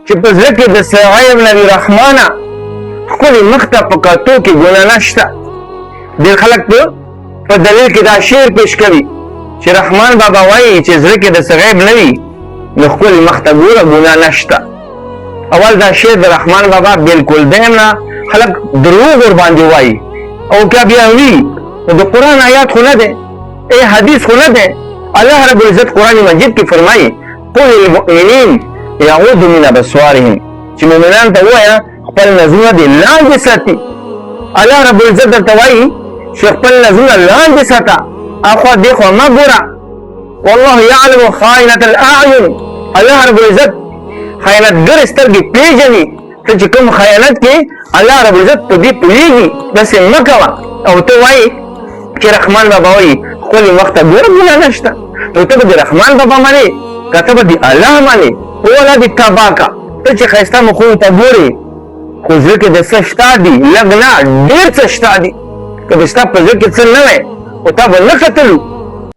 چې په زړه کې د صغیر نبی رحمانه ښکلې مخ ته په کتو کې ګناه نشته. ډېر خلک په دلیل کې دا شعر پیش کوي چې رحمان بابا وایي چې زړه کې د صغیر نه وي نو ښکلې مخ ته ګوره ګناه نشته. اول دا شعر د رحمان بابا بالکل دیم نه خلک دروغ ورباندې وایي او که بیا وي نو د قرآن آیات خو نه دی، حدیث خو نه دی. الله رب العزت قرآن مجید کې فرمایي قل للمؤمنین یغضوا من ابصارهم، چې مؤمنان ته ووایه خپل نظرونه دې لاندې ساتي. الله رب العزت درته وایي چې خپل نظرونه لاندې ساته، اخوا دېخوا مه ګوره. والله یعلم خائنة الاعین، الله رب العزت خیانتګر سترګې پېژني. ته چې کوم خیانت کې الله رب العزت په دې پوهېږي، داسې مه کوه. او ته وایي چې رحمان بابا وایي ښکلې مخ ته ګوره ګناه نشته. نو ته به د رحمان بابا منې که ته به د الله منې؟ والله دې تباه که. ته چې ښایسته مخونو ته ګورې خو زړه کې د څه شته دي، لږ نه ډېر څه شته دي. که د ستا په زړه کې څه نه وی خو تا به نه کتلو